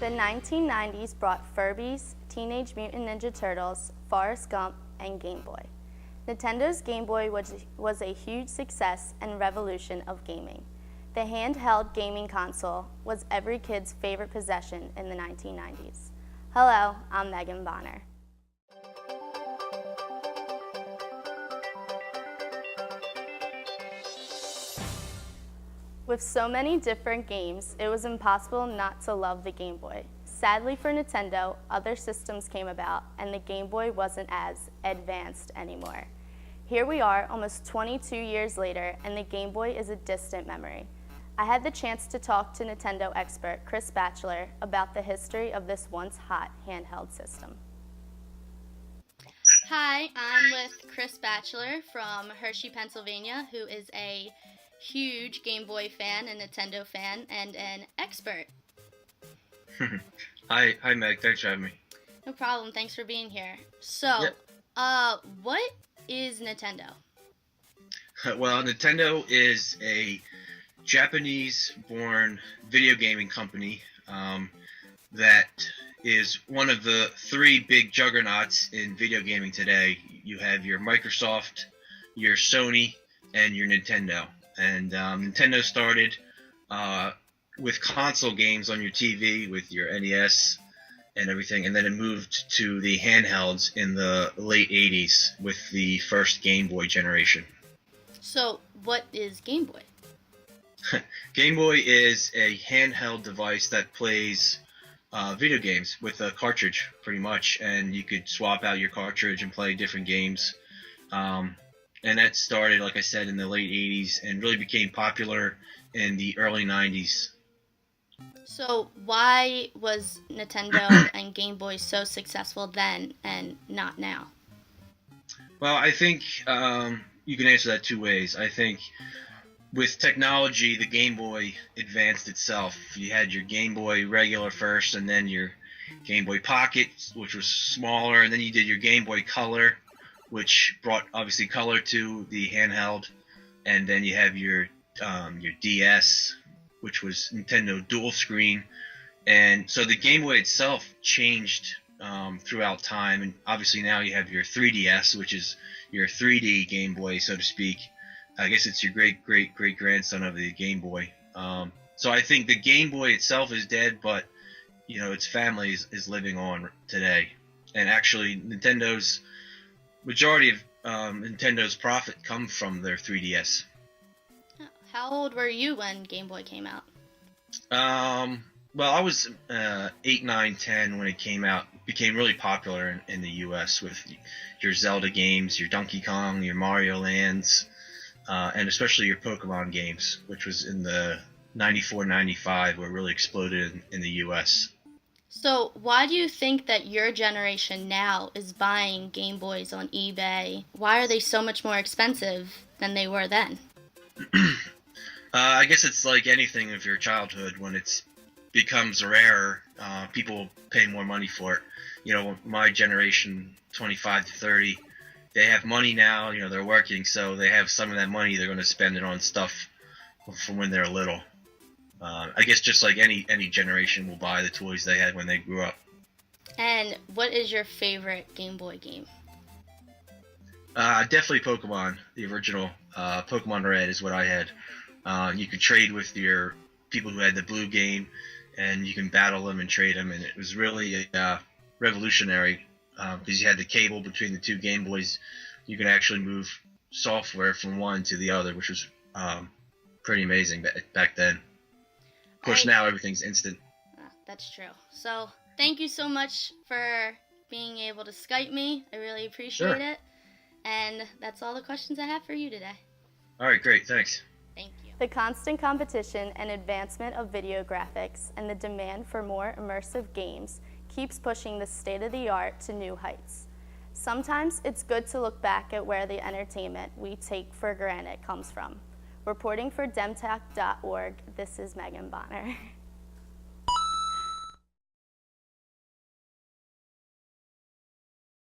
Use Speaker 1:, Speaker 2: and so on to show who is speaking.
Speaker 1: The 1990s brought Furbies, Teenage Mutant Ninja Turtles, Forrest Gump, and Game Boy. Nintendo's Game Boy was a huge success and revolution of gaming. The handheld gaming console was every kid's favorite possession in the 1990s. Hello, I'm Megan Bonner. With so many different games, it was impossible not to love the Game Boy. Sadly for Nintendo, other systems came about and the Game Boy wasn't as advanced anymore. Here we are almost 22 years later and the Game Boy is a distant memory. I had the chance to talk to Nintendo expert Chris Batchelor about the history of this once hot handheld system. Hi, I'm with Chris Batchelor from Hershey, Pennsylvania, who is a huge Game Boy fan, a Nintendo fan, and an expert.
Speaker 2: Hi Meg, thanks for having me.
Speaker 1: No problem, thanks for being here. So, what is Nintendo?
Speaker 2: Well, Nintendo is a Japanese-born video gaming company that is one of the three big juggernauts in video gaming today. You have your Microsoft, your Sony, and your Nintendo. And Nintendo started with console games on your TV with your NES and everything, and then it moved to the handhelds in the late 80s with the first Game Boy generation.
Speaker 1: So, what is Game Boy?
Speaker 2: Game Boy is a handheld device that plays video games with a cartridge, pretty much, and you could swap out your cartridge and play different games. And that started, like I said, in the late 80s and really became popular in the early 90s.
Speaker 1: So why was Nintendo and Game Boy so successful then and not now?
Speaker 2: Well, I think you can answer that two ways. I think with technology, the Game Boy advanced itself. You had your Game Boy regular first, and then your Game Boy Pocket, which was smaller, and then you did your Game Boy Color, which brought obviously color to the handheld, and then you have your DS, which was Nintendo dual screen, and so the Game Boy itself changed throughout time, and obviously now you have your 3DS, which is your 3D Game Boy, so to speak. I guess it's your great grandson of the Game Boy. So I think the Game Boy itself is dead, but you know its family is living on today, and actually majority of Nintendo's profit comes from their 3DS.
Speaker 1: How old were you when Game Boy came out?
Speaker 2: Well, I was 8, 9, 10 when it came out. It became really popular in the U.S. with your Zelda games, your Donkey Kong, your Mario Lands, and especially your Pokemon games, which was in the 94, 95 where it really exploded in the U.S.
Speaker 1: So why do you think that your generation now is buying Game Boys on eBay? Why are they so much more expensive than they were then?
Speaker 2: I guess it's like anything of your childhood. When it becomes rarer, people pay more money for it. You know, my generation, 25 to 30, they have money now. You know, they're working, so they have some of that money. They're going to spend it on stuff from when they're little. I guess just like any generation will buy the toys they had when they grew up.
Speaker 1: And what is your favorite Game Boy game?
Speaker 2: Definitely Pokemon. The original Pokemon Red is what I had. You could trade with your people who had the blue game, and you can battle them and trade them, and it was really revolutionary because you had the cable between the two Game Boys. You could actually move software from one to the other, which was pretty amazing back then. Of course, now everything's instant.
Speaker 1: That's true. So thank you so much for being able to Skype me. I really appreciate it. And that's all the questions I have for you today.
Speaker 2: All right, great. Thanks.
Speaker 1: Thank you. The constant competition and advancement of video graphics and the demand for more immersive games keeps pushing the state-of-the-art to new heights. Sometimes it's good to look back at where the entertainment we take for granted comes from. Reporting for Demtech.org, this is Megan Bonner.